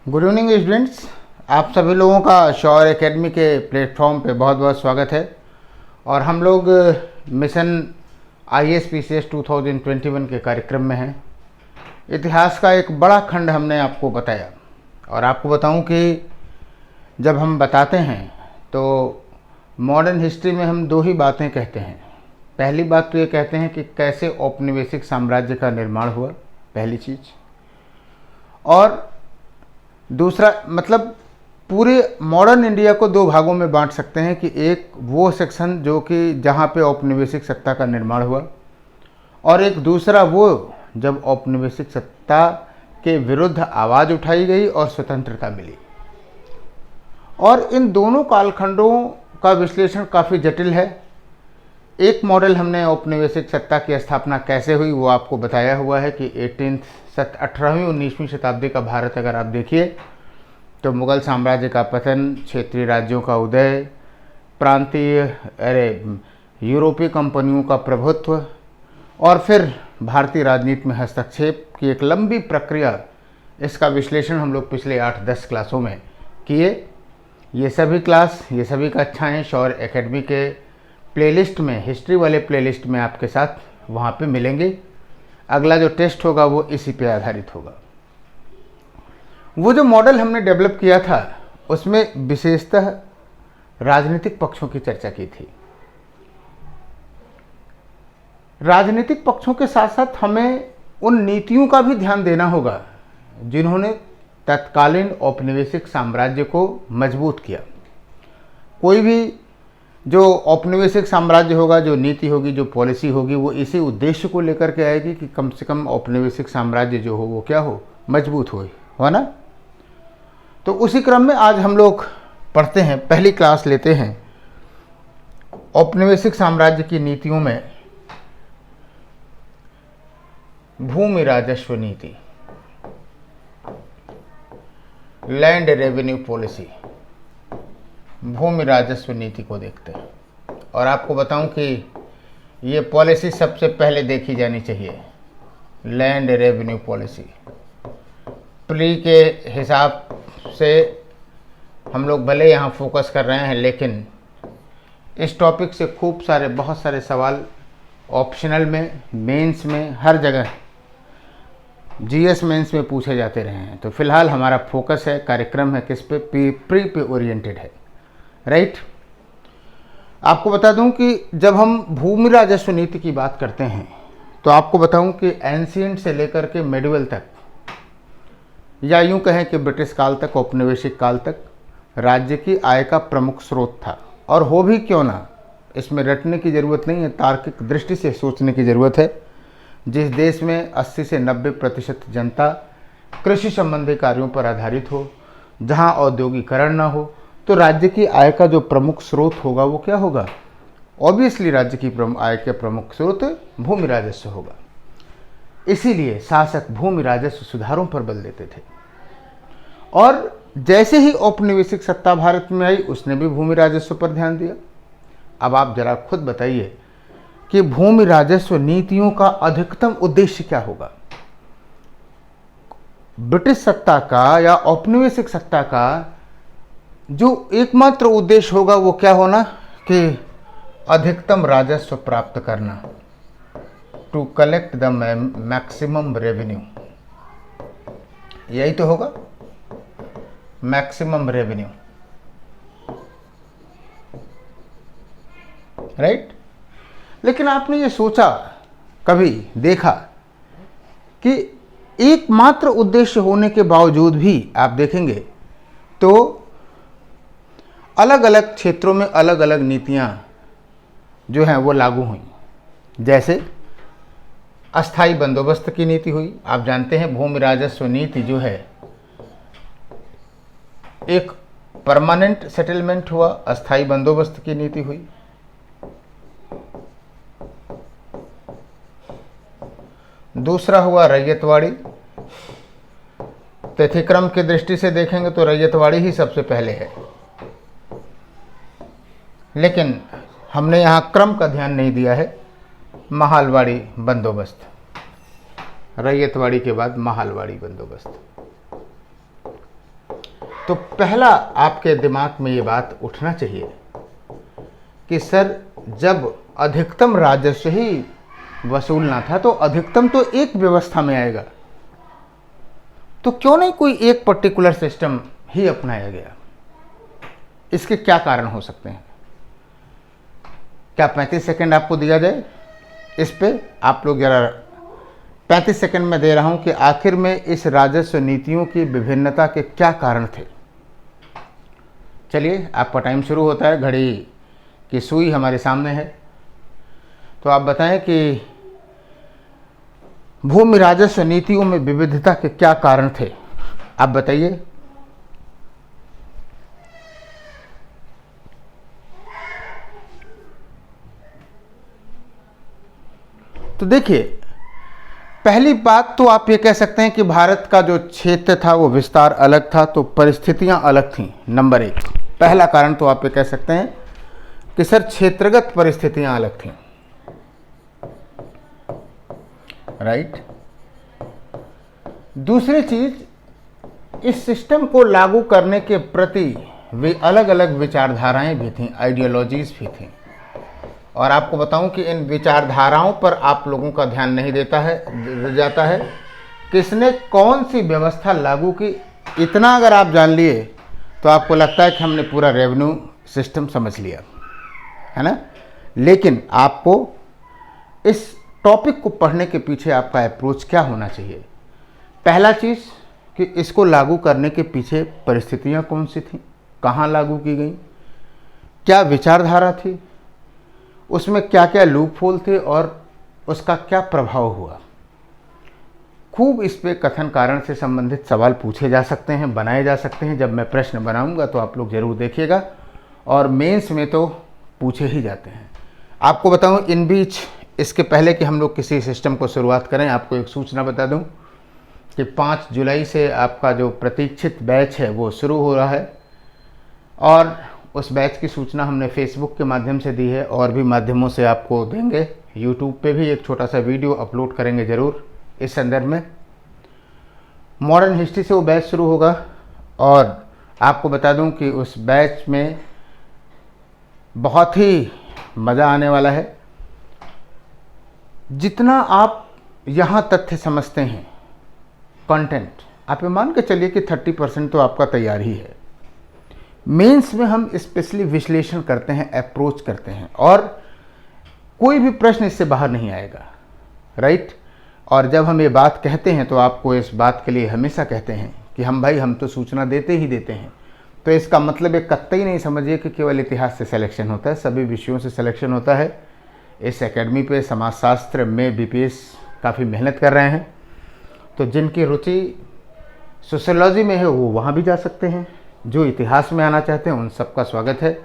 Good evening students. आप सभी लोगों का शौर्य एकेडमी के प्लेटफॉर्म पे बहुत बहुत स्वागत है। और हम लोग मिशन ISPCS 2021 के कार्यक्रम में हैं। इतिहास का एक बड़ा खंड हमने आपको बताया और आपको बताऊं कि जब हम बताते हैं तो मॉडर्न हिस्ट्री में हम दो ही बातें कहते हैं। पहली बात तो ये कहते हैं कि कैसे औपनिवेशिक साम्राज्य का निर्माण हुआ, पहली चीज़। और दूसरा मतलब पूरे मॉडर्न इंडिया को दो भागों में बांट सकते हैं कि एक वो सेक्शन जो कि जहाँ पे औपनिवेशिक सत्ता का निर्माण हुआ, और एक दूसरा वो जब औपनिवेशिक सत्ता के विरुद्ध आवाज़ उठाई गई और स्वतंत्रता मिली। और इन दोनों कालखंडों का विश्लेषण काफ़ी जटिल है। एक मॉडल हमने औपनिवेशिक सत्ता की स्थापना कैसे हुई वो आपको बताया हुआ है कि 18वीं 19वीं शताब्दी का भारत अगर आप देखिए तो मुगल साम्राज्य का पतन, क्षेत्रीय राज्यों का उदय, यूरोपीय कंपनियों का प्रभुत्व और फिर भारतीय राजनीति में हस्तक्षेप की एक लंबी प्रक्रिया, इसका विश्लेषण हम लोग पिछले 8-10 क्लासों में किए। ये सभी कक्षाएँ शौर्य एकेडमी के प्लेलिस्ट में, हिस्ट्री वाले प्लेलिस्ट में आपके साथ वहाँ पे मिलेंगे। अगला जो टेस्ट होगा वो इसी पे आधारित होगा। वो जो मॉडल हमने डेवलप किया था उसमें विशेषतः राजनीतिक पक्षों की चर्चा की थी। राजनीतिक पक्षों के साथ साथ हमें उन नीतियों का भी ध्यान देना होगा जिन्होंने तत्कालीन औपनिवेशिक साम्राज्य को मजबूत किया। कोई भी जो औपनिवेशिक साम्राज्य होगा, जो नीति होगी, जो पॉलिसी होगी, वो इसी उद्देश्य को लेकर के आएगी कि कम से कम औपनिवेशिक साम्राज्य जो हो वो क्या हो, मजबूत हो ना। तो उसी क्रम में आज हम लोग पढ़ते हैं, पहली क्लास लेते हैं औपनिवेशिक साम्राज्य की नीतियों में भूमि राजस्व नीति, लैंड रेवेन्यू पॉलिसी, भूमि राजस्व नीति को देखते हैं। और आपको बताऊं कि ये पॉलिसी सबसे पहले देखी जानी चाहिए, लैंड रेवेन्यू पॉलिसी। प्री के हिसाब से हम लोग भले यहाँ फोकस कर रहे हैं, लेकिन इस टॉपिक से बहुत सारे सवाल ऑप्शनल में, मेंस में, हर जगह GS मेंस में पूछे जाते रहे हैं। तो फिलहाल हमारा फोकस है, कार्यक्रम है किस पे, प्री पे ओरिएंटेड है, राइट। आपको बता दूं कि जब हम भूमि राजस्व नीति की बात करते हैं तो आपको बताऊं कि एंशिएंट से लेकर के मेडिवल तक, या यूं कहें कि ब्रिटिश काल तक, औपनिवेशिक काल तक राज्य की आय का प्रमुख स्रोत था। और हो भी क्यों ना, इसमें रटने की ज़रूरत नहीं है, तार्किक दृष्टि से सोचने की ज़रूरत है। जिस देश में 80 से 90% जनता कृषि संबंधी कार्यों पर आधारित हो, जहां औद्योगिकरण ना हो, तो राज्य की आय का जो प्रमुख स्रोत होगा वो क्या होगा? ऑब्वियसली राज्य की आय के प्रमुख स्रोत भूमि राजस्व होगा। इसीलिए शासक भूमि राजस्व सुधारों पर बल देते थे। और जैसे ही औपनिवेशिक सत्ता भारत में आई, उसने भी भूमि राजस्व पर ध्यान दिया। अब आप जरा खुद बताइए कि भूमि राजस्व नीतियों का अधिकतम उद्देश्य क्या होगा? ब्रिटिश सत्ता का या औपनिवेशिक सत्ता का जो एकमात्र उद्देश्य होगा वो क्या होना कि अधिकतम राजस्व प्राप्त करना, to collect the maximum revenue. यही तो होगा, मैक्सिमम रेवेन्यू, राइट। लेकिन आपने ये सोचा, कभी देखा कि एकमात्र उद्देश्य होने के बावजूद भी आप देखेंगे तो अलग अलग क्षेत्रों में अलग अलग नीतियां जो हैं वो लागू हुई। जैसे अस्थाई बंदोबस्त की नीति हुई। आप जानते हैं भूमि राजस्व नीति जो है एक परमानेंट सेटलमेंट हुआ, अस्थाई बंदोबस्त की नीति हुई। दूसरा हुआ रैयतवाड़ी। तिथिक्रम की दृष्टि से देखेंगे तो रैयतवाड़ी ही सबसे पहले है, लेकिन हमने यहाँ क्रम का ध्यान नहीं दिया है। महालवाड़ी बंदोबस्त, रैयतवाड़ी के बाद महालवाड़ी बंदोबस्त। तो पहला आपके दिमाग में ये बात उठना चाहिए कि सर जब अधिकतम राजस्व ही वसूलना था तो अधिकतम तो एक व्यवस्था में आएगा, तो क्यों नहीं कोई एक पर्टिकुलर सिस्टम ही अपनाया गया? इसके क्या कारण हो सकते हैं? क्या 35 सेकंड आपको दिया जाए इस पे? आप लोग जरा 35 सेकंड में दे रहा हूं कि आखिर में इस राजस्व नीतियों की विभिन्नता के क्या कारण थे। चलिए, आपका टाइम शुरू होता है, घड़ी की सुई हमारे सामने है। तो आप बताएं कि भूमि राजस्व नीतियों में विविधता के क्या कारण थे, आप बताइए। तो देखिए, पहली बात तो आप ये कह सकते हैं कि भारत का जो क्षेत्र था वो विस्तार अलग था, तो परिस्थितियां अलग थीं। नंबर एक, पहला कारण तो आप ये कह सकते हैं कि सर क्षेत्रगत परिस्थितियां अलग थीं, राइट। दूसरी चीज, इस सिस्टम को लागू करने के प्रति वे अलग अलग विचारधाराएं भी थीं, आइडियोलॉजीज भी थीं। और आपको बताऊं कि इन विचारधाराओं पर आप लोगों का ध्यान नहीं जाता है किसने कौन सी व्यवस्था लागू की। इतना अगर आप जान लिए तो आपको लगता है कि हमने पूरा रेवेन्यू सिस्टम समझ लिया, है ना। लेकिन आपको इस टॉपिक को पढ़ने के पीछे आपका अप्रोच क्या होना चाहिए? पहला चीज़ कि इसको लागू करने के पीछे परिस्थितियां कौन सी थीं, कहाँ लागू की गई, क्या विचारधारा थी, उसमें क्या क्या लूपहोल थे और उसका क्या प्रभाव हुआ। खूब इस पे कथन कारण से संबंधित सवाल पूछे जा सकते हैं, बनाए जा सकते हैं। जब मैं प्रश्न बनाऊंगा तो आप लोग जरूर देखिएगा, और मेंस में तो पूछे ही जाते हैं। आपको बताऊं, इन बीच इसके पहले कि हम लोग किसी सिस्टम को शुरुआत करें, आपको एक सूचना बता दूं कि 5 जुलाई से आपका जो प्रतीक्षित बैच है वो शुरू हो रहा है, और उस बैच की सूचना हमने फेसबुक के माध्यम से दी है और भी माध्यमों से आपको देंगे। यूट्यूब पे भी एक छोटा सा वीडियो अपलोड करेंगे ज़रूर इस संदर्भ में। मॉडर्न हिस्ट्री से वो बैच शुरू होगा, और आपको बता दूं कि उस बैच में बहुत ही मज़ा आने वाला है। जितना आप यहाँ तथ्य समझते हैं, कंटेंट, आप ये मान के चलिए कि 30% तो आपका तैयार ही है। मेंस में हम स्पेशली विश्लेषण करते हैं, अप्रोच करते हैं, और कोई भी प्रश्न इससे बाहर नहीं आएगा, राइट। और जब हम ये बात कहते हैं तो आपको इस बात के लिए हमेशा कहते हैं कि हम तो सूचना देते ही देते हैं। तो इसका मतलब एक कतई नहीं समझिए कि केवल इतिहास से सिलेक्शन होता है, सभी विषयों से सिलेक्शन होता है। इस एकेडमी पे समाजशास्त्र में बीपीएस काफ़ी मेहनत कर रहे हैं, तो जिनकी रुचि सोशियोलॉजी में है वो वहाँ भी जा सकते हैं, जो इतिहास में आना चाहते हैं उन सबका स्वागत है।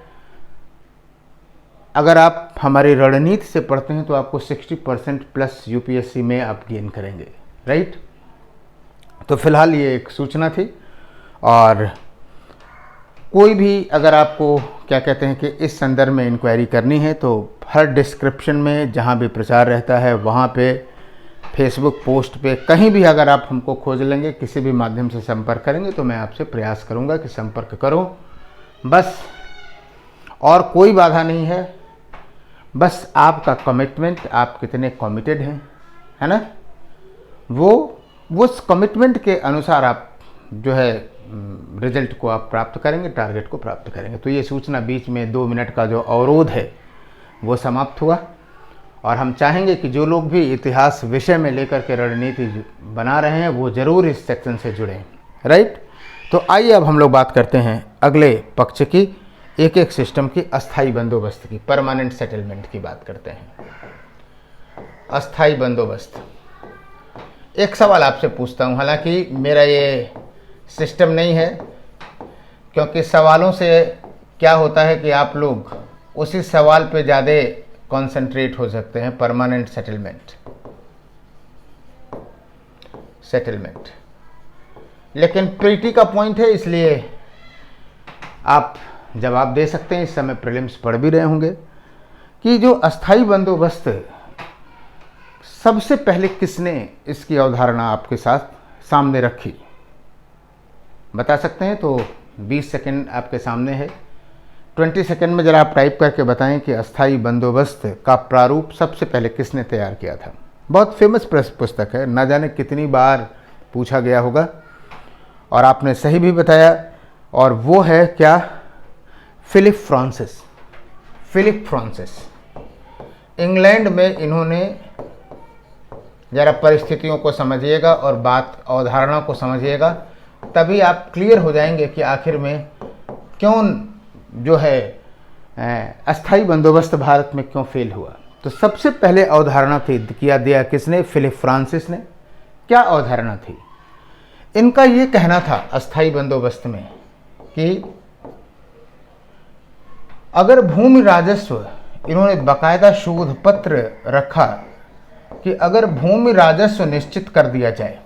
अगर आप हमारी रणनीति से पढ़ते हैं तो आपको 60% प्लस यूपीएससी में आप गेन करेंगे, राइट। तो फिलहाल ये एक सूचना थी, और कोई भी अगर आपको क्या कहते हैं कि इस संदर्भ में इंक्वायरी करनी है तो हर डिस्क्रिप्शन में जहाँ भी प्रचार रहता है वहाँ पे, फेसबुक पोस्ट पे, कहीं भी अगर आप हमको खोज लेंगे, किसी भी माध्यम से संपर्क करेंगे तो मैं आपसे प्रयास करूंगा कि संपर्क करो। बस और कोई बाधा नहीं है, बस आपका कमिटमेंट, आप कितने कमिटेड हैं, है ना। वो उस कमिटमेंट के अनुसार आप जो है रिजल्ट को आप प्राप्त करेंगे, टारगेट को प्राप्त करेंगे। तो ये सूचना बीच में 2 मिनट का जो अवरोध है वो समाप्त हुआ, और हम चाहेंगे कि जो लोग भी इतिहास विषय में लेकर के रणनीति बना रहे हैं वो ज़रूर इस सेक्शन से जुड़ें, राइट। तो आइए अब हम लोग बात करते हैं अगले पक्ष की, एक एक सिस्टम की अस्थाई बंदोबस्त की, परमानेंट सेटलमेंट की बात करते हैं। अस्थाई बंदोबस्त, एक सवाल आपसे पूछता हूँ, हालांकि मेरा ये सिस्टम नहीं है, क्योंकि सवालों से क्या होता है कि आप लोग उसी सवाल पे ज़्यादा कॉन्सेंट्रेट हो सकते हैं। परमानेंट सेटलमेंट, लेकिन प्रीटी का पॉइंट है, इसलिए आप जवाब दे सकते हैं। इस समय प्रीलिम्स पढ़ भी रहे होंगे कि जो अस्थाई बंदोबस्त, सबसे पहले किसने इसकी अवधारणा आपके साथ सामने रखी, बता सकते हैं? तो 20 सेकंड आपके सामने है। 20 सेकंड में ज़रा आप टाइप करके बताएं कि अस्थाई बंदोबस्त का प्रारूप सबसे पहले किसने तैयार किया था। बहुत फेमस पुस्तक है, ना जाने कितनी बार पूछा गया होगा और आपने सही भी बताया। और वो है क्या? Philip Francis. Philip Francis England में इन्होंने, ज़रा परिस्थितियों को समझिएगा और बात अवधारणा को समझिएगा, तभी आप क्लियर हो जाएंगे कि आखिर में क्यों जो है अस्थाई बंदोबस्त भारत में क्यों फेल हुआ। तो सबसे पहले अवधारणा थी दिया किसने? फिलिप फ्रांसिस ने। क्या अवधारणा थी इनका? ये कहना था अस्थाई बंदोबस्त में कि अगर भूमि राजस्व, इन्होंने बाकायदा शोध पत्र रखा कि अगर भूमि राजस्व निश्चित कर दिया जाए,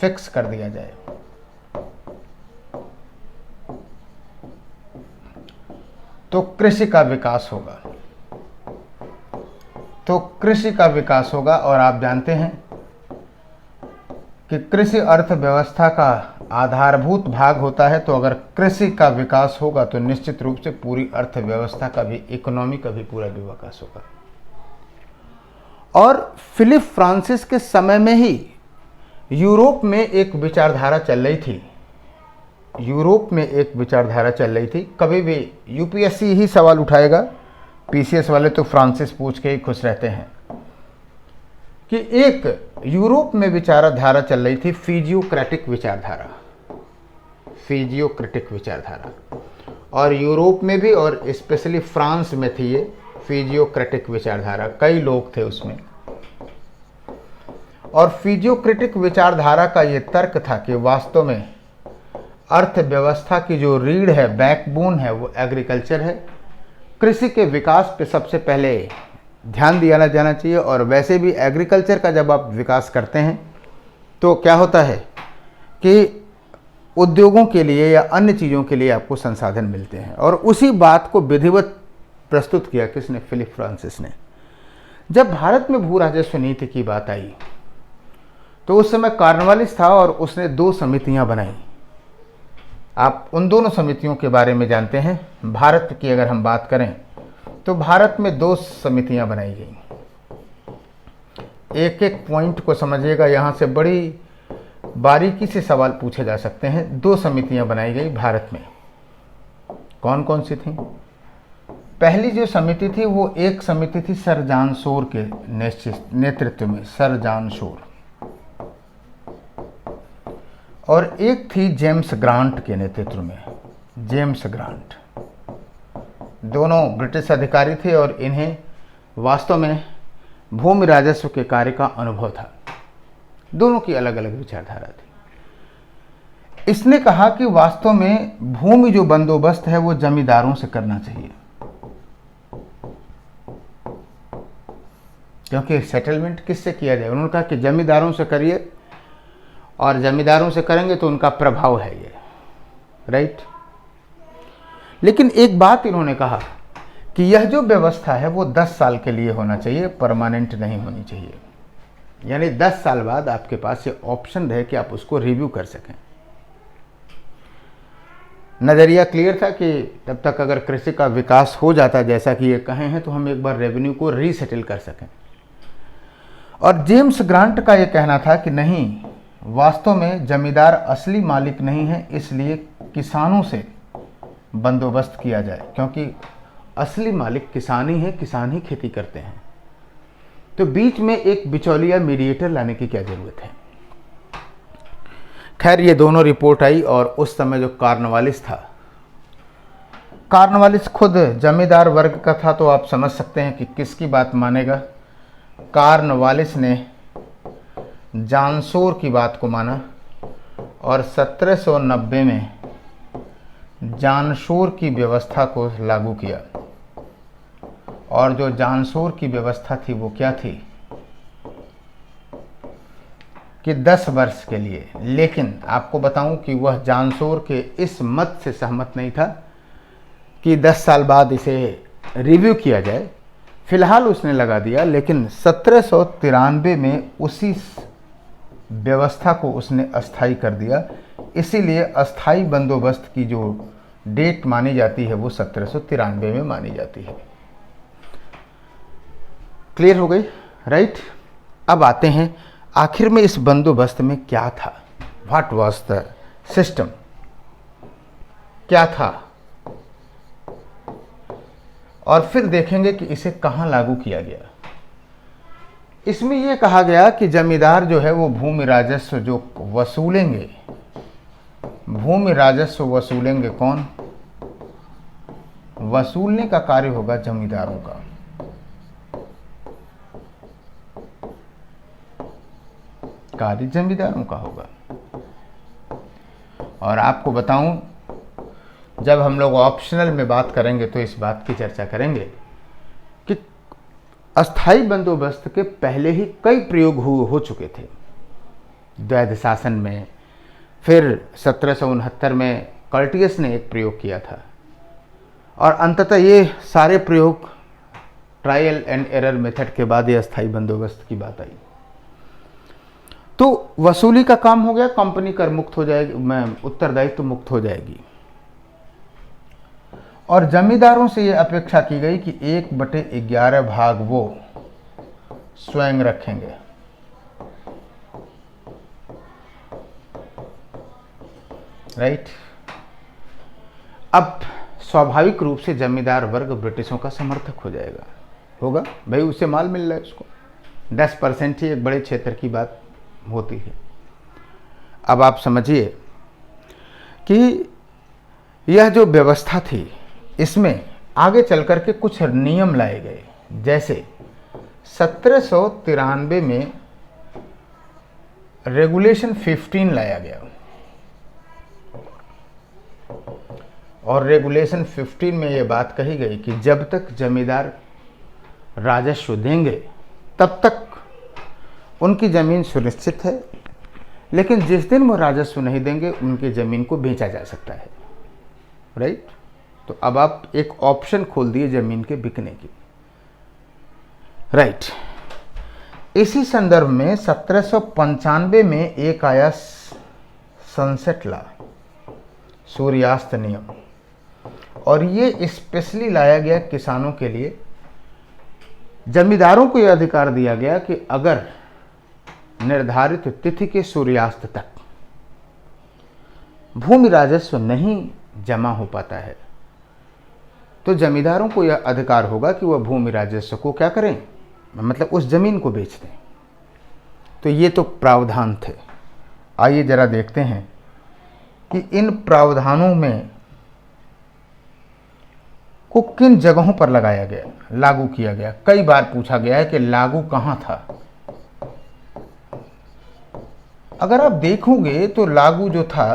फिक्स कर दिया जाए, तो कृषि का विकास होगा। तो कृषि का विकास होगा। और आप जानते हैं कि कृषि अर्थव्यवस्था का आधारभूत भाग होता है। तो अगर कृषि का विकास होगा तो निश्चित रूप से पूरी अर्थव्यवस्था का भी, इकोनॉमी का भी पूरा भी विकास होगा। और फिलिप फ्रांसिस के समय में ही यूरोप में एक विचारधारा चल रही थी। यूरोप में एक विचारधारा चल रही थी। कभी भी यूपीएससी ही सवाल उठाएगा, पीसीएस वाले तो फ्रांसिस पूछ के ही खुश रहते हैं, कि एक यूरोप में विचारधारा चल रही थी, फिजियोक्रेटिक विचारधारा। फिजियोक्रेटिक विचारधारा, और यूरोप में भी और स्पेशली फ्रांस में थी ये फिजियोक्रेटिक विचारधारा। कई लोग थे उसमें। और फिजियोक्रेटिक विचारधारा का ये तर्क था कि वास्तव में अर्थव्यवस्था की जो रीढ़ है, बैकबोन है, वो एग्रीकल्चर है। कृषि के विकास पे सबसे पहले ध्यान दिया जाना चाहिए। और वैसे भी एग्रीकल्चर का जब आप विकास करते हैं तो क्या होता है कि उद्योगों के लिए या अन्य चीज़ों के लिए आपको संसाधन मिलते हैं। और उसी बात को विधिवत प्रस्तुत किया किसने? फिलिप फ्रांसिस ने। जब भारत में भू राजस्व नीति की बात आई तो उस समय कॉर्नवालिस था और उसने 2 समितियां बनाई। आप उन दोनों समितियों के बारे में जानते हैं। भारत की अगर हम बात करें तो भारत में 2 समितियां बनाई गई। एक एक पॉइंट को समझिएगा, यहाँ से बड़ी बारीकी से सवाल पूछे जा सकते हैं। 2 समितियां बनाई गई भारत में। कौन कौन सी थी? पहली जो समिति थी वो एक समिति थी सर जॉन शोर के नेतृत्व में, सर जॉन शोर। और एक थी जेम्स ग्रांट के नेतृत्व में, जेम्स ग्रांट। दोनों ब्रिटिश अधिकारी थे और इन्हें वास्तव में भूमि राजस्व के कार्य का अनुभव था। दोनों की अलग अलग विचारधारा थी। इसने कहा कि वास्तव में भूमि जो बंदोबस्त है वो जमींदारों से करना चाहिए, क्योंकि सेटलमेंट किससे किया जाए? उन्होंने कहा कि जमींदारों से करिए, और जमींदारों से करेंगे तो उनका प्रभाव है ये, राइट। लेकिन एक बात इन्होंने कहा कि यह जो व्यवस्था है वो 10 साल के लिए होना चाहिए, परमानेंट नहीं होनी चाहिए। यानी 10 साल बाद आपके पास ये ऑप्शन रहे कि आप उसको रिव्यू कर सकें। नज़रिया क्लियर था कि तब तक अगर कृषि का विकास हो जाता जैसा कि ये कहे हैं तो हम एक बार रेवेन्यू को रीसेटल कर सकें। और जेम्स ग्रांट का ये कहना था कि नहीं, वास्तव में जमींदार असली मालिक नहीं है, इसलिए किसानों से बंदोबस्त किया जाए, क्योंकि असली मालिक किसान ही है, किसान ही खेती करते हैं। तो बीच में एक बिचौलिया मीडिएटर लाने की क्या जरूरत है? खैर, ये दोनों रिपोर्ट आई और उस समय जो कॉर्नवालिस था, कॉर्नवालिस खुद जमींदार वर्ग का था, तो आप समझ सकते हैं कि किसकी बात मानेगा। कॉर्नवालिस ने जॉन शोर की बात को माना और 1790 में जॉन शोर की व्यवस्था को लागू किया। और जो जॉन शोर की व्यवस्था थी वो क्या थी कि 10 वर्ष के लिए। लेकिन आपको बताऊं कि वह जॉन शोर के इस मत से सहमत नहीं था कि 10 साल बाद इसे रिव्यू किया जाए। फिलहाल उसने लगा दिया, लेकिन 1793 में उसी व्यवस्था को उसने अस्थाई कर दिया। इसीलिए अस्थाई बंदोबस्त की जो डेट मानी जाती है वो 1793 में मानी जाती है। क्लियर हो गई, राइट। अब आते हैं आखिर में इस बंदोबस्त में क्या था, व्हाट वॉज द सिस्टम, क्या था, और फिर देखेंगे कि इसे कहाँ लागू किया गया। इसमें यह कहा गया कि जमींदार जो है वो भूमि राजस्व जो वसूलेंगे, भूमि राजस्व वसूलेंगे कौन, वसूलने का कार्य होगा जमींदारों का। कार्य जमींदारों का होगा। और आपको बताऊं, जब हम लोग ऑप्शनल में बात करेंगे तो इस बात की चर्चा करेंगे कि अस्थाई बंदोबस्त के पहले ही कई प्रयोग हो चुके थे द्वैध शासन में। फिर 1769 में कर्टियस ने एक प्रयोग किया था, और अंततः ये सारे प्रयोग ट्रायल एंड एरर मेथड के बाद ये अस्थाई बंदोबस्त की बात आई। तो वसूली का काम हो गया, कंपनी कर मुक्त हो जाएगी, उत्तरदायित्व तो मुक्त हो जाएगी, और जमींदारों से यह अपेक्षा की गई कि 1/11 भाग वो स्वयं रखेंगे। राइट। अब स्वाभाविक रूप से जमींदार वर्ग ब्रिटिशों का समर्थक हो जाएगा, होगा भाई, उसे माल मिल रहा है उसको, 10% ही एक बड़े क्षेत्र की बात होती है। अब आप समझिए कि यह जो व्यवस्था थी इसमें आगे चलकर के कुछ नियम लाए गए। जैसे 1793 में रेगुलेशन 15 लाया गया, और रेगुलेशन 15 में यह बात कही गई कि जब तक जमींदार राजस्व देंगे तब तक उनकी ज़मीन सुनिश्चित है, लेकिन जिस दिन वो राजस्व नहीं देंगे उनकी ज़मीन को बेचा जा सकता है। राइट। तो अब आप एक ऑप्शन खोल दिए ज़मीन के बिकने की। राइट। इसी संदर्भ में 1795 में एक आया सनसेट लॉ, सूर्यास्त नियम, और ये स्पेशली लाया गया किसानों के लिए। जमींदारों को यह अधिकार दिया गया कि अगर निर्धारित तिथि के सूर्यास्त तक भूमि राजस्व नहीं जमा हो पाता है तो जमींदारों को यह अधिकार होगा कि वह भूमि राजस्व को क्या करें, मतलब उस जमीन को बेच दें। तो ये तो प्रावधान थे। आइए जरा देखते हैं कि इन प्रावधानों में को किन जगहों पर लगाया गया, लागू किया गया। कई बार पूछा गया है कि लागू कहां था। अगर आप देखोगे तो लागू जो था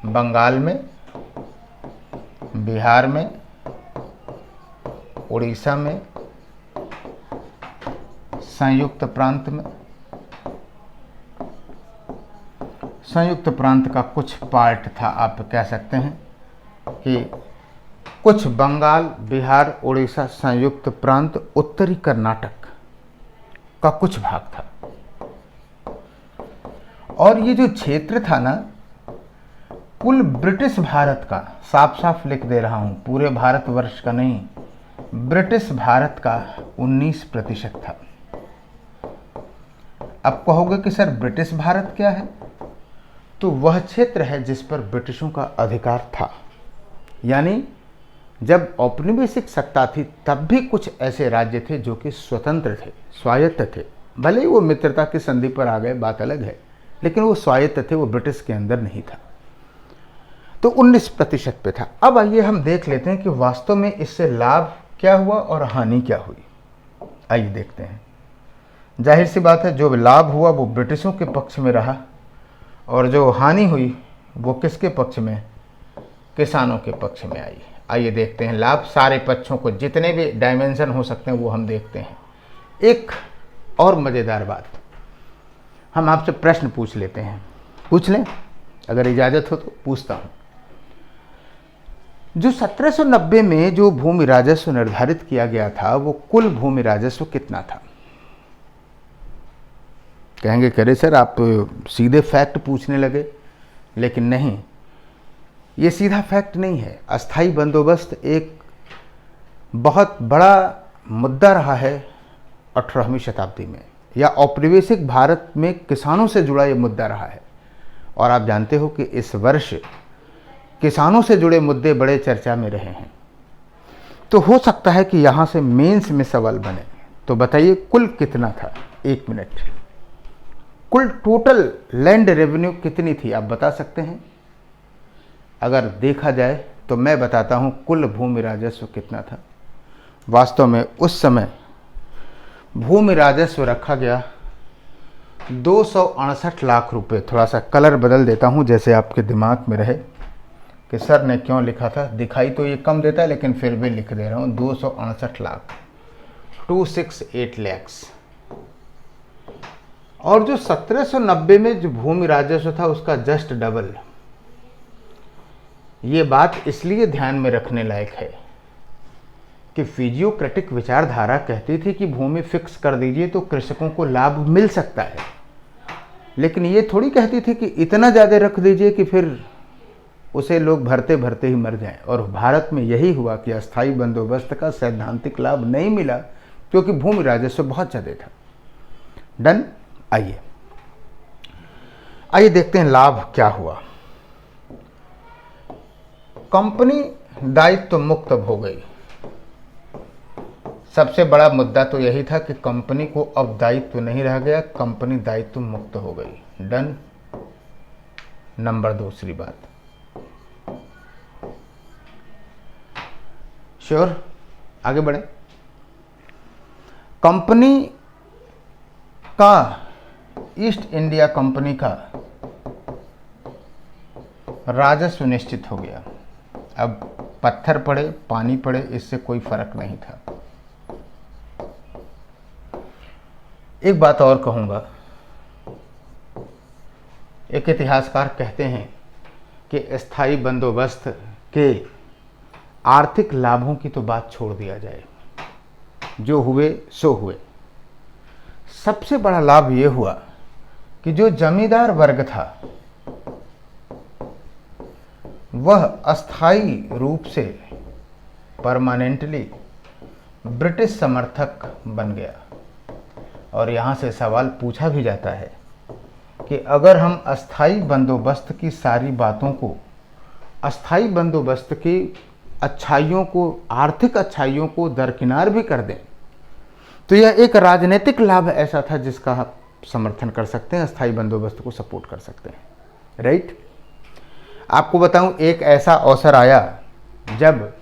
बंगाल में, बिहार में, उड़ीसा में, संयुक्त प्रांत में, संयुक्त प्रांत का कुछ पार्ट था, आप कह सकते हैं कि कुछ बंगाल, बिहार, उड़ीसा, संयुक्त प्रांत, उत्तरी कर्नाटक का कुछ भाग था। और ये जो क्षेत्र था ना, कुल ब्रिटिश भारत का, साफ साफ लिख दे रहा हूं, पूरे भारतवर्ष का नहीं, ब्रिटिश भारत का 19% था। अब कहोगे कि सर ब्रिटिश भारत क्या है, तो वह क्षेत्र है जिस पर ब्रिटिशों का अधिकार था। यानी जब औपनिवेशिक सत्ता थी तब भी कुछ ऐसे राज्य थे जो कि स्वतंत्र थे, स्वायत्त थे। भले ही वो मित्रता की संधि पर आ गए, बात अलग है, लेकिन वो स्वायत्त थे, वो ब्रिटिश के अंदर नहीं था। तो 19% पे था। अब आइए हम देख लेते हैं कि वास्तव में इससे लाभ क्या हुआ और हानि क्या हुई। आइए देखते हैं। जाहिर सी बात है, जो लाभ हुआ वो ब्रिटिशों के पक्ष में रहा, और जो हानि हुई वो किसके पक्ष में, किसानों के पक्ष में आई। आइए देखते हैं लाभ, सारे पक्षों को, जितने भी डायमेंशन हो सकते हैं वो हम देखते हैं। एक और मज़ेदार बात, हम आपसे प्रश्न पूछ लेते हैं, पूछ लें, अगर इजाज़त हो तो पूछता हूँ। जो 1790 में जो भूमि राजस्व निर्धारित किया गया था वो कुल भूमि राजस्व कितना था? कहेंगे करे सर आप सीधे फैक्ट पूछने लगे, लेकिन नहीं, ये सीधा फैक्ट नहीं है। अस्थाई बंदोबस्त एक बहुत बड़ा मुद्दा रहा है 18वीं शताब्दी में, या औपनिवेशिक भारत में किसानों से जुड़ा ये मुद्दा रहा है। और आप जानते हो कि इस वर्ष किसानों से जुड़े मुद्दे बड़े चर्चा में रहे हैं। तो हो सकता है कि यहाँ से मेंस में सवाल बने। तो बताइए कुल कितना था? 1 मिनट। कुल टोटल लैंड रेवेन्यू कितनी थी आप बता सकते हैं? अगर देखा जाए तो मैं बताता हूँ कुल भूमि राजस्व कितना था। वास्तव में उस समय भूमि राजस्व रखा गया 268 लाख रुपए। थोड़ा सा कलर बदल देता हूँ जैसे आपके दिमाग में रहे कि सर ने क्यों लिखा था। दिखाई तो ये कम देता है लेकिन फिर भी लिख दे रहा हूँ 268 लाख, 268 लैक्स। और जो 1790 में जो भूमि राजस्व था उसका जस्ट डबल। ये बात इसलिए ध्यान में रखने लायक है कि फिजियोक्रेटिक विचारधारा कहती थी कि भूमि फिक्स कर दीजिए तो कृषकों को लाभ मिल सकता है, लेकिन ये थोड़ी कहती थी कि इतना ज़्यादा रख दीजिए कि फिर उसे लोग भरते भरते ही मर जाएं। और भारत में यही हुआ कि अस्थाई बंदोबस्त का सैद्धांतिक लाभ नहीं मिला क्योंकि भूमि राजस्व बहुत ज़्यादा था। डन। आइए देखते हैं लाभ क्या हुआ। कंपनी दायित्व मुक्त हो गई। सबसे बड़ा मुद्दा तो यही था कि कंपनी को अब दायित्व नहीं रह गया, कंपनी दायित्व मुक्त हो गई। डन। नंबर दूसरी बात, श्योर आगे बढ़े। कंपनी का, ईस्ट इंडिया कंपनी का राजस्व निश्चित हो गया। अब पत्थर पड़े पानी पड़े इससे कोई फर्क नहीं था। एक बात और कहूंगा, एक इतिहासकार कहते हैं कि स्थायी बंदोबस्त के आर्थिक लाभों की तो बात छोड़ दिया जाए, जो हुए सो हुए। सबसे बड़ा लाभ यह हुआ कि जो जमींदार वर्ग था वह अस्थायी रूप से परमानेंटली ब्रिटिश समर्थक बन गया। और यहाँ से सवाल पूछा भी जाता है कि अगर हम अस्थायी बंदोबस्त की सारी बातों को, अस्थायी बंदोबस्त की अच्छाइयों को, आर्थिक अच्छाइयों को दरकिनार भी कर दें तो यह एक राजनीतिक लाभ ऐसा था जिसका आप समर्थन कर सकते हैं, अस्थायी बंदोबस्त को सपोर्ट कर सकते हैं। राइट। आपको बताऊं एक ऐसा अवसर आया जब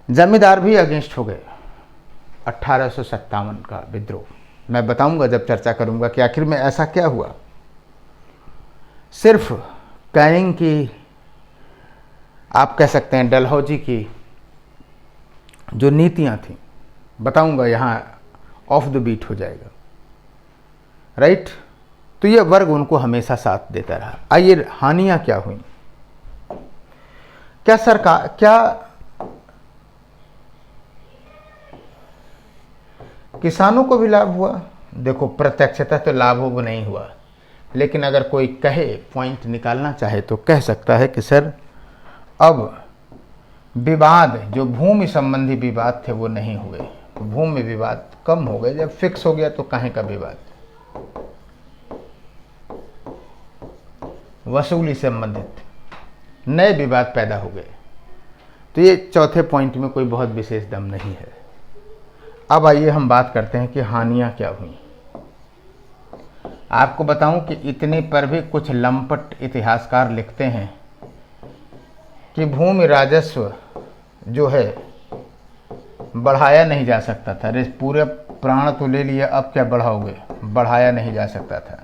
जमींदार भी अगेंस्ट हो गए। 1857 का विद्रोह। मैं बताऊंगा जब चर्चा करूंगा कि आखिर में ऐसा क्या हुआ। सिर्फ कैनिंग की, आप कह सकते हैं डलहौजी की जो नीतियां थी, बताऊंगा, यहां ऑफ द बीट हो जाएगा। राइट। तो यह वर्ग उनको हमेशा साथ देता रहा। आइए हानियां क्या हुई। क्या सरकार, क्या किसानों को भी लाभ हुआ? देखो प्रत्यक्षतः तो लाभ वो नहीं हुआ, लेकिन अगर कोई कहे, पॉइंट निकालना चाहे तो कह सकता है कि सर अब विवाद, जो भूमि संबंधी विवाद थे वो नहीं हुए, भूमि विवाद कम हो गए। जब फिक्स हो गया तो काहे का विवाद। वसूली संबंधित नए विवाद पैदा हो गए। तो ये चौथे पॉइंट में कोई बहुत विशेष दम नहीं है। अब आइए हम बात करते हैं कि हानियां क्या हुई। आपको बताऊं कि इतने पर भी कुछ लंपट इतिहासकार लिखते हैं कि भूमि राजस्व जो है बढ़ाया नहीं जा सकता था। अरे पूरे प्राण तो ले लिया, अब क्या बढ़ाओगे। बढ़ाया नहीं जा सकता था।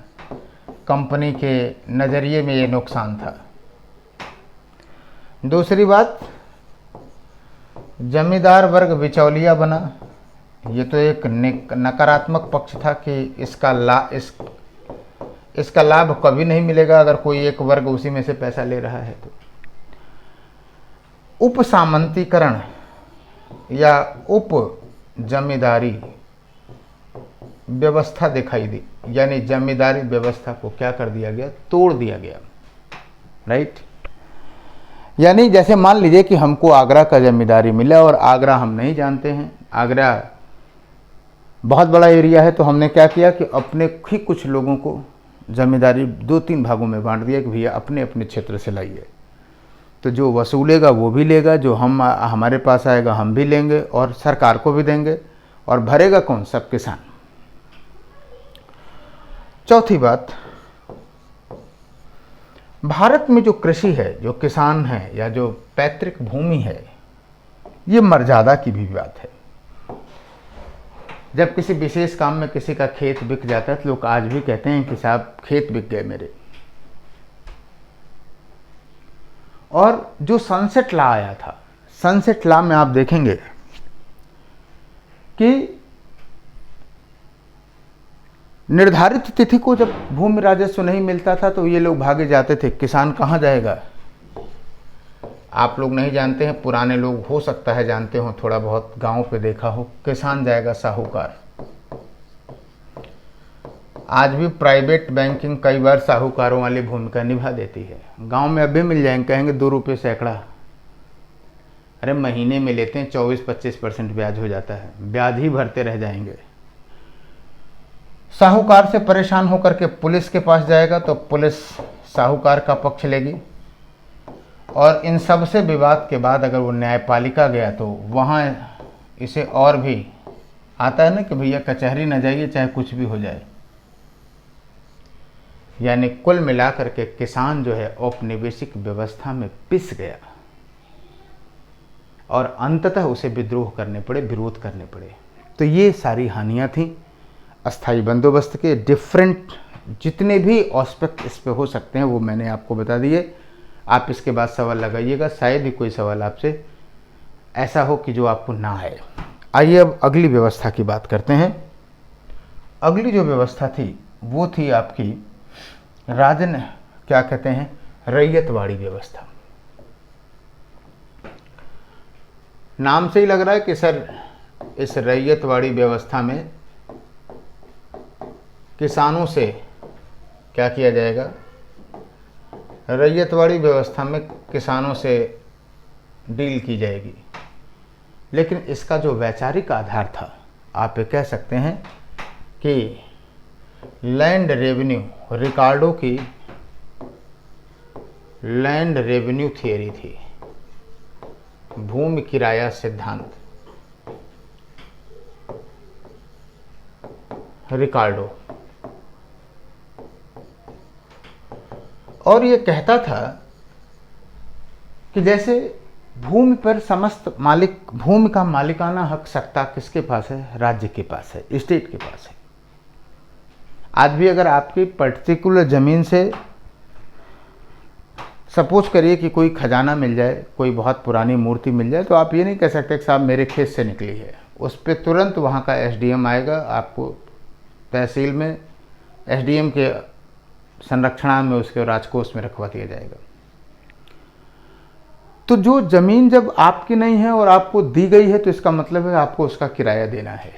कंपनी के नज़रिए में ये नुकसान था। दूसरी बात, जमींदार वर्ग बिचौलिया बना। ये तो एक नकारात्मक पक्ष था कि इसका लाभ कभी नहीं मिलेगा अगर कोई एक वर्ग उसी में से पैसा ले रहा है तो। उपसामंतीकरण या उप जमींदारी व्यवस्था दिखाई दी, यानी जमींदारी व्यवस्था को क्या कर दिया गया, तोड़ दिया गया। राइट, यानी जैसे मान लीजिए कि हमको आगरा का जमींदारी मिला और आगरा हम नहीं जानते हैं, आगरा बहुत बड़ा एरिया है, तो हमने क्या किया कि अपने ही कुछ लोगों को जमींदारी 2-3 भागों में बांट दिया कि भैया अपने अपने क्षेत्र से लाइए। तो जो वसूलेगा वो भी लेगा, जो हमारे पास आएगा हम भी लेंगे और सरकार को भी देंगे, और भरेगा कौन, सब किसान। चौथी बात, भारत में जो कृषि है, जो किसान है, या जो पैतृक भूमि है, ये मर्यादा की भी बात है। जब किसी विशेष काम में किसी का खेत बिक जाता है तो लोग आज भी कहते हैं कि साहब खेत बिक गए मेरे। और जो सनसेट लॉ आया था, सनसेट लॉ में आप देखेंगे कि निर्धारित तिथि को जब भूमि राजस्व नहीं मिलता था तो ये लोग भागे जाते थे। किसान कहाँ जाएगा? आप लोग नहीं जानते हैं, पुराने लोग हो सकता है जानते हो, थोड़ा बहुत गांव पे देखा हो। किसान जाएगा साहूकार। आज भी प्राइवेट बैंकिंग कई बार साहूकारों वाली भूमिका निभा देती है। गांव में अभी मिल जाएंगे, कहेंगे 2 रुपये सैकड़ा। अरे महीने में लेते हैं 24-25% ब्याज हो जाता है, ब्याज ही भरते रह जाएंगे। साहूकार से परेशान होकर के पुलिस के पास जाएगा तो पुलिस साहूकार का पक्ष लेगी, और इन सब से विवाद के बाद अगर वो न्यायपालिका गया तो वहाँ इसे और भी आता है ना कि भैया कचहरी न जाइए चाहे कुछ भी हो जाए। यानी कुल मिलाकर के किसान जो है औपनिवेशिक व्यवस्था में पिस गया और अंततः उसे विद्रोह करने पड़े, विरोध करने पड़े। तो ये सारी हानियाँ थीं अस्थाई बंदोबस्त के। डिफरेंट जितने भी एस्पेक्ट इस पे हो सकते हैं वो मैंने आपको बता दिए। आप इसके बाद सवाल लगाइएगा, शायद ही कोई सवाल आपसे ऐसा हो कि जो आपको ना आए। आइए अब अगली व्यवस्था की बात करते हैं। अगली जो व्यवस्था थी वो थी आपकी क्या कहते हैं, रैयतवाड़ी व्यवस्था। नाम से ही लग रहा है कि सर इस रैयतवाड़ी व्यवस्था में किसानों से क्या किया जाएगा। रैयतवाड़ी व्यवस्था में किसानों से डील की जाएगी, लेकिन इसका जो वैचारिक आधार था, आप ये कह सकते हैं कि लैंड रेवेन्यू, रिकार्डो की लैंड रेवेन्यू थियरी थी, भूमि किराया सिद्धांत, रिकार्डो। और ये कहता था कि जैसे भूमि पर समस्त भूमि का मालिकाना हक सत्ता किसके पास है? राज्य के पास है, स्टेट के पास है। आज भी अगर आपकी पर्टिकुलर ज़मीन से सपोज करिए कि कोई खजाना मिल जाए, कोई बहुत पुरानी मूर्ति मिल जाए, तो आप ये नहीं कह सकते कि साहब मेरे खेत से निकली है। उस पर तुरंत वहाँ का एसडीएम आएगा, आपको तहसील में एसडीएम के संरक्षण में उसके राजकोष में रखवा दिया जाएगा। तो जो ज़मीन जब आपकी नहीं है और आपको दी गई है तो इसका मतलब है आपको उसका किराया देना है।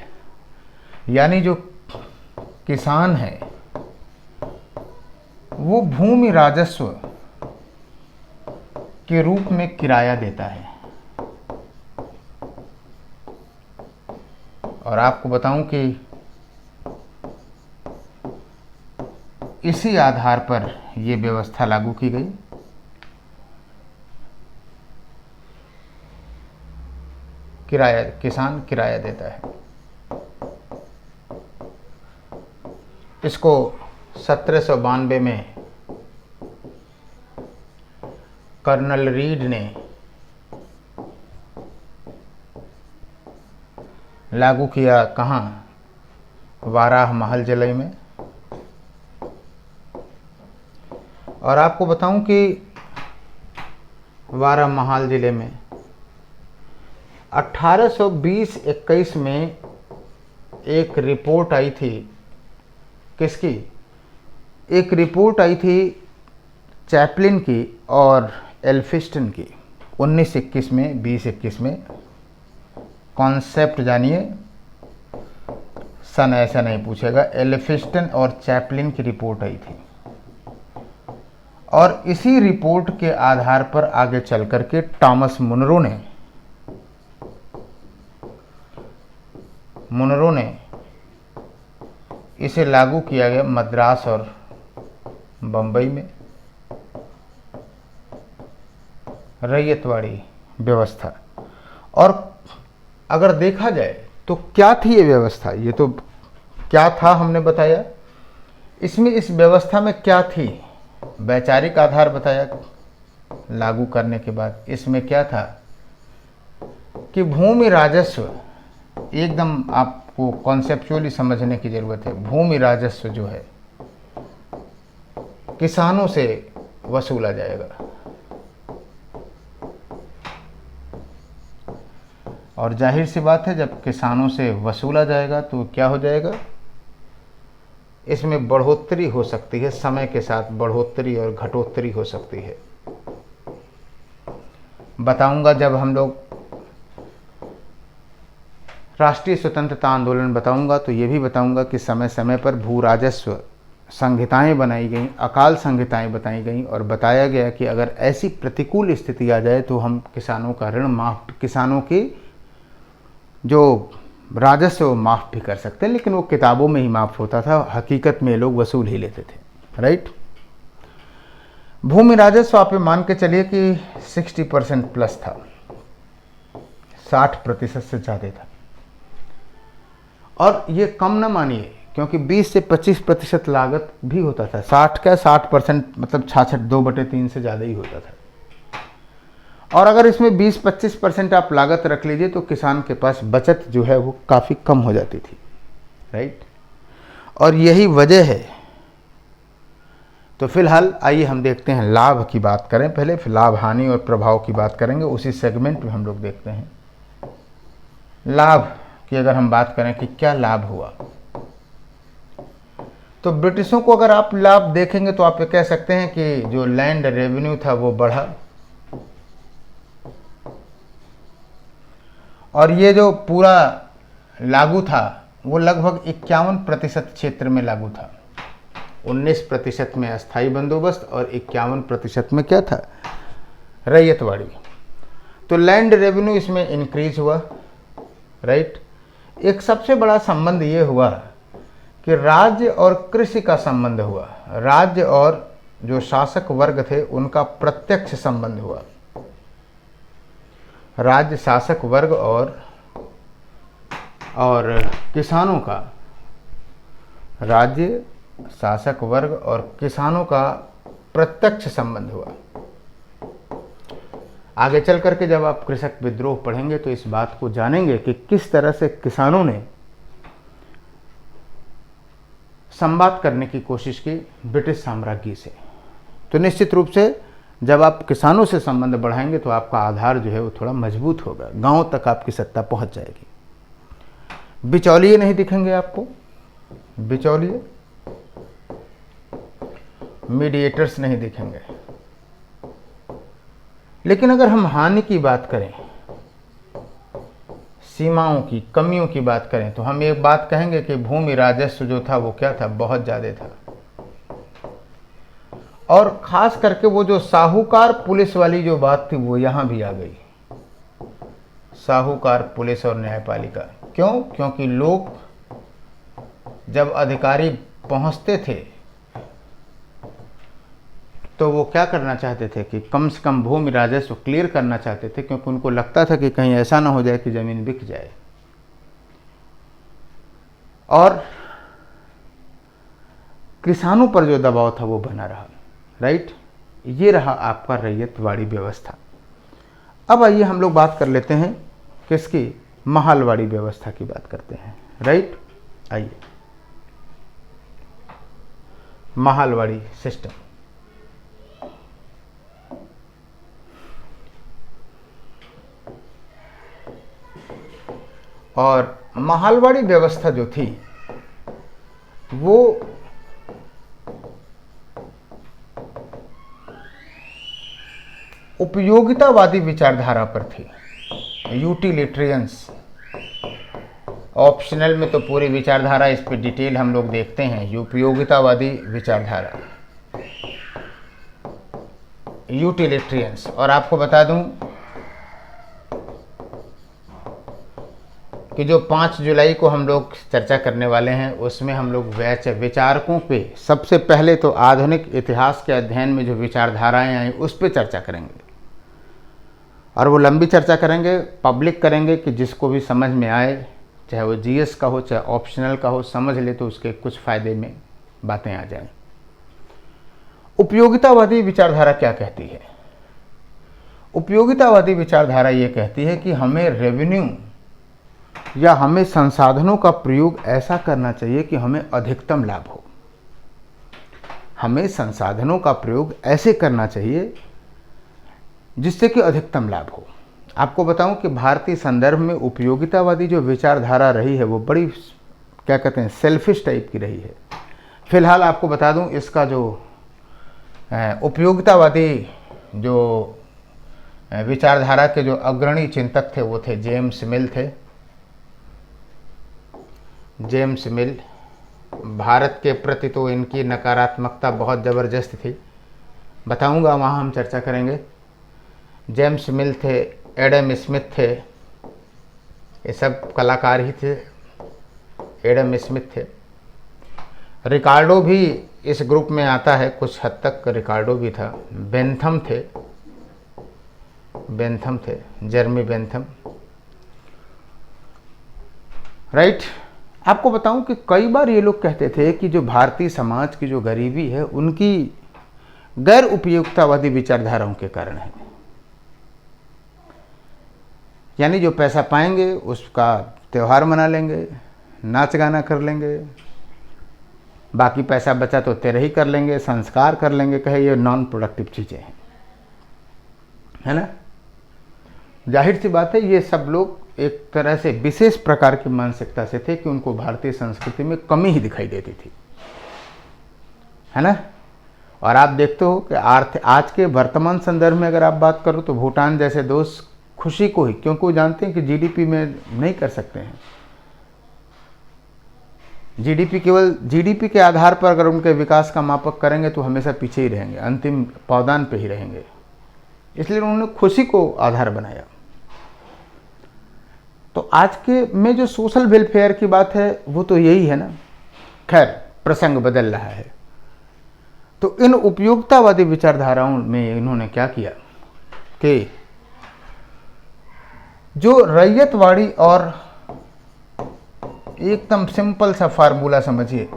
यानी जो किसान है वो भूमि राजस्व के रूप में किराया देता है। और आपको बताऊं कि इसी आधार पर यह व्यवस्था लागू की गई। किसान किराया देता है। इसको 1792 में कर्नल रीड ने लागू किया। कहाँ? वाराह महल जिले में। और आपको बताऊं कि वाराह महल जिले में 1820-21 में एक रिपोर्ट आई थी। किसकी? एक रिपोर्ट आई थी चैपलिन की और एल्फिस्टन की 1921 में, 20-21 में। कॉन्सेप्ट जानिए, सन ऐसा नहीं पूछेगा। एल्फिंस्टन और चैपलिन की रिपोर्ट आई थी और इसी रिपोर्ट के आधार पर आगे चल करके टॉमस मुनरो ने इसे लागू किया गया मद्रास और बंबई में। रैयतवाड़ी व्यवस्था। और अगर देखा जाए तो क्या थी ये व्यवस्था, ये तो क्या था हमने बताया। इसमें इस व्यवस्था में क्या थी, वैचारिक आधार बताया लागू करने के बाद। इसमें क्या था कि भूमि राजस्व, एकदम आपको कॉन्सेप्चुअली समझने की जरूरत है। भूमि राजस्व जो है किसानों से वसूला जाएगा और जाहिर सी बात है जब किसानों से वसूला जाएगा तो क्या हो जाएगा, इसमें बढ़ोतरी हो सकती है, समय के साथ बढ़ोतरी और घटोतरी हो सकती है। बताऊंगा जब हम लोग राष्ट्रीय स्वतंत्रता आंदोलन बताऊंगा तो ये भी बताऊंगा कि समय समय पर भू राजस्व संहिताएं बनाई गई, अकाल संहिताएं बताई गई और बताया गया कि अगर ऐसी प्रतिकूल स्थिति आ जाए तो हम किसानों का ऋण माफ, किसानों की जो राजस्व माफ भी कर सकते हैं, लेकिन वो किताबों में ही माफ होता था, हकीकत में लोग वसूल ही लेते थे। राइट। भूमि राजस्व आप मान के चलिए कि 60% प्लस था, 60% से ज़्यादा था। और ये कम न मानिए क्योंकि 20 से 25% लागत भी होता था। 60% मतलब 66 2/3 से ज़्यादा ही होता था। और अगर इसमें 20-25% आप लागत रख लीजिए तो किसान के पास बचत जो है वो काफ़ी कम हो जाती थी। राइट। और यही वजह है। तो फिलहाल आइए हम देखते हैं लाभ की बात करें पहले, फिर लाभ हानि और प्रभाव की बात करेंगे, उसी सेगमेंट में हम लोग देखते हैं। लाभ की अगर हम बात करें कि क्या लाभ हुआ, तो ब्रिटिशों को अगर आप लाभ देखेंगे तो आप ये कह सकते हैं कि जो लैंड रेवेन्यू था वो बढ़ा और ये जो पूरा लागू था वो लगभग 51% क्षेत्र में लागू था। 19% में अस्थायी बंदोबस्त और 51% में क्या था, रैयतवाड़ी। तो लैंड रेवेन्यू इसमें इंक्रीज हुआ। राइट। एक सबसे बड़ा संबंध ये हुआ कि राज्य और कृषि का संबंध हुआ। राज्य और जो शासक वर्ग थे उनका प्रत्यक्ष संबंध हुआ। राज्य शासक वर्ग और किसानों का, राज्य शासक वर्ग और किसानों का प्रत्यक्ष संबंध हुआ। आगे चल करके जब आप कृषक विद्रोह पढ़ेंगे तो इस बात को जानेंगे कि किस तरह से किसानों ने संवाद करने की कोशिश की ब्रिटिश साम्राज्य से। तो निश्चित रूप से जब आप किसानों से संबंध बढ़ाएंगे तो आपका आधार जो है वो थोड़ा मजबूत होगा, गांव तक आपकी सत्ता पहुंच जाएगी। बिचौलिए नहीं दिखेंगे आपको, बिचौलिए, मीडिएटर्स नहीं दिखेंगे। लेकिन अगर हम हानि की बात करें, सीमाओं की, कमियों की बात करें, तो हम एक बात कहेंगे कि भूमि राजस्व जो था वो क्या था, बहुत ज़्यादा था। और खास करके वो जो साहूकार पुलिस वाली जो बात थी वो यहाँ भी आ गई। साहूकार पुलिस और न्यायपालिका। क्यों? क्योंकि लोग जब अधिकारी पहुँचते थे तो वो क्या करना चाहते थे कि कम से कम भूमि राजस्व क्लियर करना चाहते थे, क्योंकि उनको लगता था कि कहीं ऐसा ना हो जाए कि ज़मीन बिक जाए। और किसानों पर जो दबाव था वो बना रहा। राइट। ये रहा आपका रैयतवाड़ी व्यवस्था। अब आइए हम लोग बात कर लेते हैं किसकी, महालवाड़ी व्यवस्था की बात करते हैं। राइट। आइए, महालवाड़ी सिस्टम। और महालवाड़ी व्यवस्था जो थी वो उपयोगितावादी विचारधारा पर थी, यूटिलिटेरियंस। ऑप्शनल में तो पूरी विचारधारा, इस पर डिटेल हम लोग देखते हैं। उपयोगितावादी विचारधारा, यूटिलिटेरियंस। और आपको बता दूं कि जो 5 जुलाई को हम लोग चर्चा करने वाले हैं उसमें हम लोग विचारकों पे सबसे पहले तो आधुनिक इतिहास के अध्ययन में जो विचारधाराएं आई उस पर चर्चा करेंगे। और वो लंबी चर्चा करेंगे, पब्लिक करेंगे कि जिसको भी समझ में आए, चाहे वो जीएस का हो चाहे ऑप्शनल का हो, समझ ले तो उसके कुछ फायदे में बातें आ जाएं। उपयोगितावादी विचारधारा क्या कहती है? उपयोगितावादी विचारधारा ये कहती है कि हमें रेवेन्यू या हमें संसाधनों का प्रयोग ऐसा करना चाहिए कि हमें अधिकतम लाभ हो। हमें संसाधनों का प्रयोग ऐसे करना चाहिए जिससे कि अधिकतम लाभ हो। आपको बताऊं कि भारतीय संदर्भ में उपयोगितावादी जो विचारधारा रही है वो बड़ी, क्या कहते हैं, सेल्फिश टाइप की रही है। फिलहाल आपको बता दूं इसका जो उपयोगितावादी जो विचारधारा के जो अग्रणी चिंतक थे वो थे जेम्स मिल थे। जेम्स मिल, भारत के प्रति तो इनकी नकारात्मकता बहुत ज़बरदस्त थी, बताऊंगा, वहाँ हम चर्चा करेंगे। जेम्स मिल थे, एडम स्मिथ थे, ये सब कलाकार ही थे। एडम स्मिथ थे, रिकार्डो भी इस ग्रुप में आता है, कुछ हद तक रिकार्डो भी था। बेंथम थे, जर्मी बेंथम, राइट। आपको बताऊं कि कई बार ये लोग कहते थे कि जो भारतीय समाज की जो गरीबी है उनकी गैर उपयोगितावादी विचारधाराओं के कारण है। यानी जो पैसा पाएंगे उसका त्यौहार मना लेंगे, नाच गाना कर लेंगे, बाकी पैसा बचा तो तेरे ही कर लेंगे, संस्कार कर लेंगे, कहे ये नॉन प्रोडक्टिव चीज़ें हैं, है ना। जाहिर सी बात है ये सब लोग एक तरह से विशेष प्रकार की मानसिकता से थे कि उनको भारतीय संस्कृति में कमी ही दिखाई देती थी, है ना। और आप देखते हो कि आज के वर्तमान संदर्भ में अगर आप बात करो तो भूटान जैसे देश खुशी को ही, क्योंकि वो जानते हैं कि जीडीपी में नहीं कर सकते हैं। जीडीपी, केवल जीडीपी के आधार पर अगर उनके विकास का मापक करेंगे तो हमेशा पीछे ही रहेंगे, अंतिम पावदान पे ही रहेंगे। इसलिए उन्होंने खुशी को आधार बनाया। तो आज के में जो सोशल वेलफेयर की बात है वो तो यही है ना। खैर, प्रसंग बदल रहा है। तो इन उपयोगितावादी विचारधाराओं में इन्होंने क्या किया कि जो रैयतवाड़ी, और एकदम सिंपल सा फार्मूला समझिए,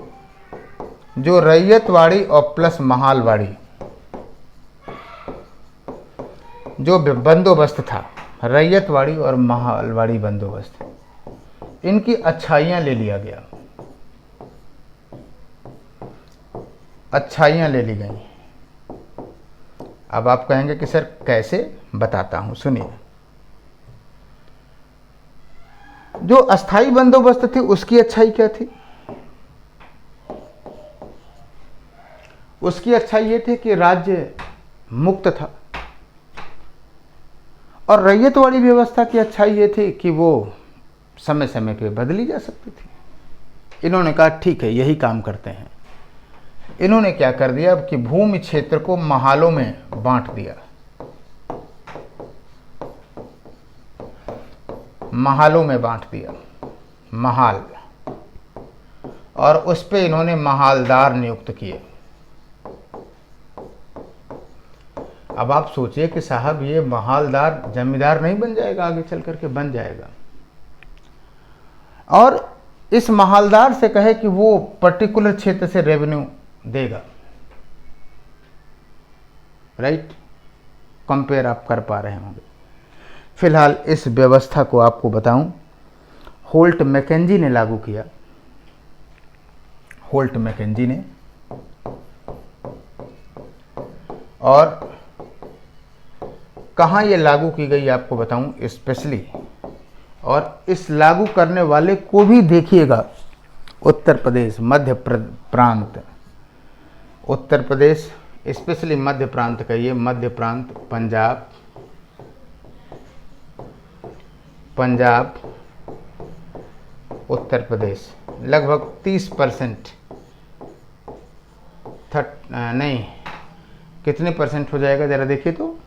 जो रैयतवाड़ी और प्लस महालवाड़ी जो बंदोबस्त था, रैयतवाड़ी और महालवाड़ी बंदोबस्त, इनकी अच्छाइयाँ ले लिया गया, अच्छाइयाँ ले ली गई। अब आप कहेंगे कि सर कैसे, बताता हूँ, सुनिए। जो अस्थाई बंदोबस्त थी उसकी अच्छाई क्या थी? उसकी अच्छाई ये थी कि राज्य मुक्त था। और रैयतवाड़ी व्यवस्था की अच्छाई ये थी कि वो समय समय पे बदली जा सकती थी। इन्होंने कहा ठीक है, यही काम करते हैं। इन्होंने क्या कर दिया अब कि भूमि क्षेत्र को महालों में बांट दिया, महालों में बांट दिया, महाल, और उस पे इन्होंने महालदार नियुक्त किए। अब आप सोचिए कि साहब ये महालदार जमींदार नहीं बन जाएगा, आगे चल करके बन जाएगा। और इस महालदार से कहे कि वो पर्टिकुलर क्षेत्र से रेवेन्यू देगा, राइट। कंपेयर आप कर पा रहे होंगे। फिलहाल इस व्यवस्था को आपको बताऊं, होल्ट मैकेंजी ने लागू किया। होल्ट मैकेंजी ने, और कहाँ ये लागू की गई आपको बताऊं स्पेशली, और इस लागू करने वाले को भी देखिएगा, उत्तर प्रदेश, मध्य प्रांत, उत्तर प्रदेश स्पेशली मध्य प्रांत का, ये मध्य प्रांत, पंजाब, उत्तर प्रदेश लगभग 30%, नहीं कितने परसेंट हो जाएगा ज़रा देखिए तो,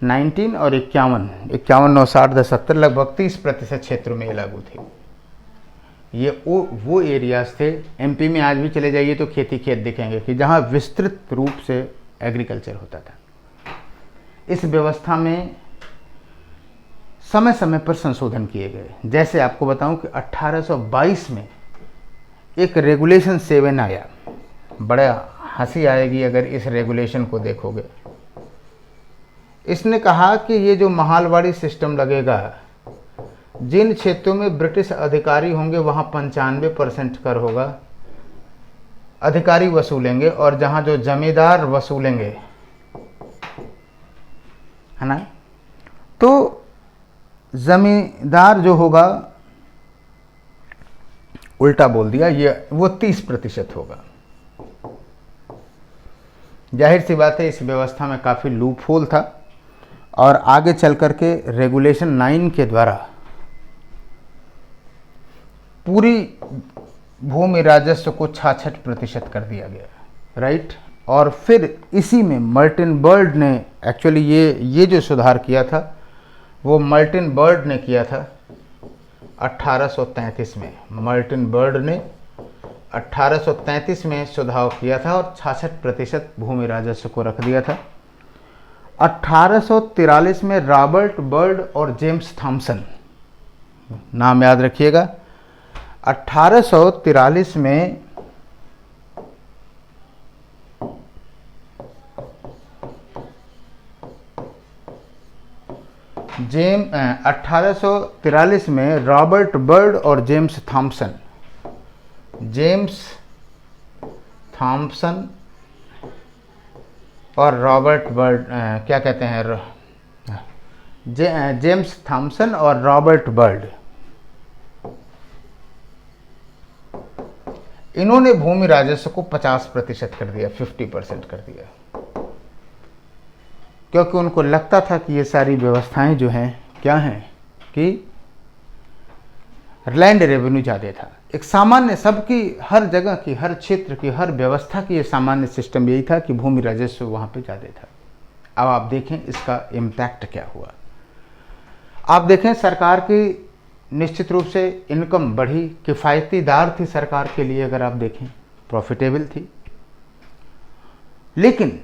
19 और 51, 51, 9, 60, 10, 70, लगभग 30% क्षेत्रों में ये लागू थी। ये वो एरियाज थे, एमपी में आज भी चले जाइए तो खेती खेत दिखेंगे कि जहाँ विस्तृत रूप से एग्रीकल्चर होता था। इस व्यवस्था में समय समय पर संशोधन किए गए। जैसे आपको बताऊं कि 1822 में एक रेगुलेशन 7 आया, बड़ा हंसी आएगी अगर इस रेगुलेशन को देखोगे। इसने कहा कि ये जो महालवाड़ी सिस्टम लगेगा, जिन क्षेत्रों में ब्रिटिश अधिकारी होंगे वहाँ 95% कर होगा, अधिकारी वसूलेंगे, और जहाँ जो जमींदार वसूलेंगे, है ना, तो जमींदार जो होगा, उल्टा बोल दिया, ये वो 30% होगा। जाहिर सी बात है इस व्यवस्था में काफ़ी लूप होल था, और आगे चल कर के रेगुलेशन 9 के द्वारा पूरी भूमि राजस्व को 66% कर दिया गया, राइट। और फिर इसी में मार्टिन बर्ड ने एक्चुअली ये जो सुधार किया था वो मार्टिन बर्ड ने किया था 1833 में। मार्टिन बर्ड ने 1833 में सुधार किया था और 66% भूमि राजस्व को रख दिया था। 1843 में रॉबर्ट बर्ड और जेम्स थॉमसन, नाम याद रखिएगा, 1843 में 1843 में रॉबर्ट बर्ड और जेम्स थॉमसन और रॉबर्ट बर्ड, क्या कहते हैं, जेम्स थॉमसन और रॉबर्ट बर्ड, इन्होंने भूमि राजस्व को 50% कर दिया, 50% कर दिया, क्योंकि उनको लगता था कि ये सारी व्यवस्थाएं जो हैं क्या हैं कि लैंड रेवेन्यू ज़्यादा था। एक सामान्य सबकी, हर जगह की, हर क्षेत्र की, हर व्यवस्था की ये सामान्य सिस्टम यही था कि भूमि राजस्व वहाँ पे ज़्यादा था। अब आप देखें इसका इम्पैक्ट क्या हुआ। आप देखें सरकार की निश्चित रूप से इनकम बढ़ी, किफ़ायती दार थी सरकार के लिए, अगर आप देखें प्रॉफिटेबल थी। लेकिन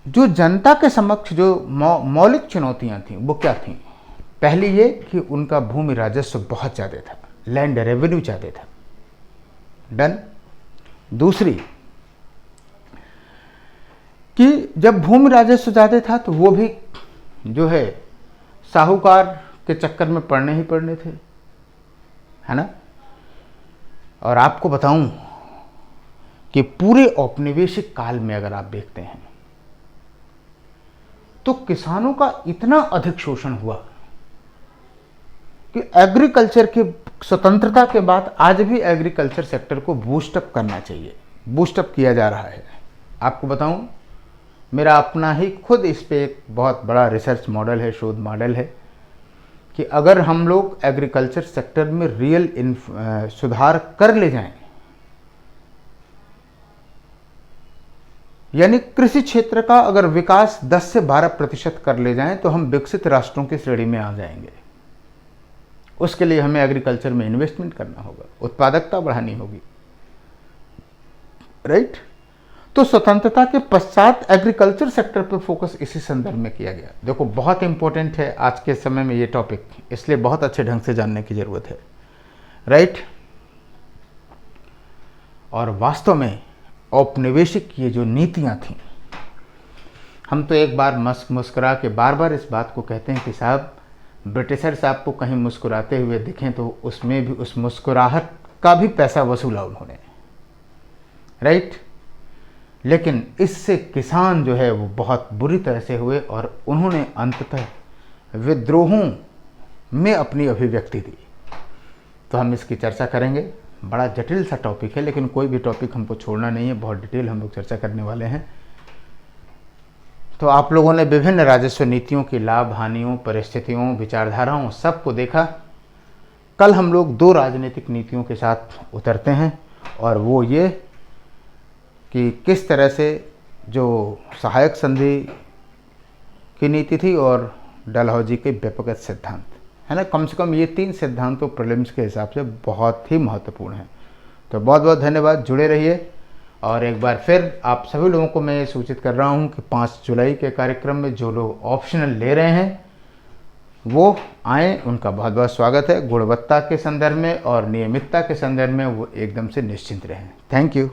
जो जनता के समक्ष जो मौलिक चुनौतियां थीं वो क्या थीं? पहली ये कि उनका भूमि राजस्व बहुत ज़्यादा था, लैंड रेवेन्यू ज़्यादा था, डन। दूसरी कि जब भूमि राजस्व ज़्यादा था तो वो भी जो है साहूकार के चक्कर में पड़ने ही पड़ने थे, है ना। और आपको बताऊं कि पूरे औपनिवेशिक काल में अगर आप देखते हैं तो किसानों का इतना अधिक शोषण हुआ कि एग्रीकल्चर की स्वतंत्रता के बाद आज भी एग्रीकल्चर सेक्टर को बूस्टअप करना चाहिए, बूस्टअप किया जा रहा है। आपको बताऊं, मेरा अपना ही खुद इस पे एक बहुत बड़ा रिसर्च मॉडल है, शोध मॉडल है कि अगर हम लोग एग्रीकल्चर सेक्टर में रियल सुधार कर ले जाएं, यानी कृषि क्षेत्र का अगर विकास 10 से 12% कर ले जाएं तो हम विकसित राष्ट्रों की श्रेणी में आ जाएंगे। उसके लिए हमें एग्रीकल्चर में इन्वेस्टमेंट करना होगा, उत्पादकता बढ़ानी होगी, राइट। तो स्वतंत्रता के पश्चात एग्रीकल्चर सेक्टर पर फोकस इसी संदर्भ में किया गया। देखो बहुत इंपॉर्टेंट है आज के समय में ये टॉपिक, इसलिए बहुत अच्छे ढंग से जानने की जरूरत है, राइट। और वास्तव में औपनिवेशिक ये जो नीतियां थीं, हम तो एक बार मुस्कुरा के बार बार इस बात को कहते हैं कि साहब ब्रिटिशर्स आपको कहीं मुस्कुराते हुए दिखें तो उसमें भी उस मुस्कुराहट का भी पैसा वसूला उन्होंने, राइट। लेकिन इससे किसान जो है वो बहुत बुरी तरह से हुए और उन्होंने अंततः विद्रोहों में अपनी अभिव्यक्ति दी। तो हम इसकी चर्चा करेंगे, बड़ा जटिल सा टॉपिक है, लेकिन कोई भी टॉपिक हमको छोड़ना नहीं है, बहुत डिटेल हम लोग चर्चा करने वाले हैं। तो आप लोगों ने विभिन्न राजस्व नीतियों की लाभ हानियों, परिस्थितियों, विचारधाराओं सबको देखा। कल हम लोग 2 राजनीतिक नीतियों के साथ उतरते हैं, और वो ये कि किस तरह से जो सहायक संधि की नीति थी और डलहौजी के व्यक्तिगत सिद्धांत, है ना, कम से कम ये 3 सिद्धांत तो प्रीलिम्स के हिसाब से बहुत ही महत्वपूर्ण हैं। तो बहुत बहुत धन्यवाद, जुड़े रहिए। और एक बार फिर आप सभी लोगों को मैं ये सूचित कर रहा हूँ कि 5 जुलाई के कार्यक्रम में जो लोग ऑप्शनल ले रहे हैं वो आएँ, उनका बहुत बहुत स्वागत है। गुणवत्ता के संदर्भ में और नियमितता के संदर्भ में वो एकदम से निश्चिंत रहें। Thank you.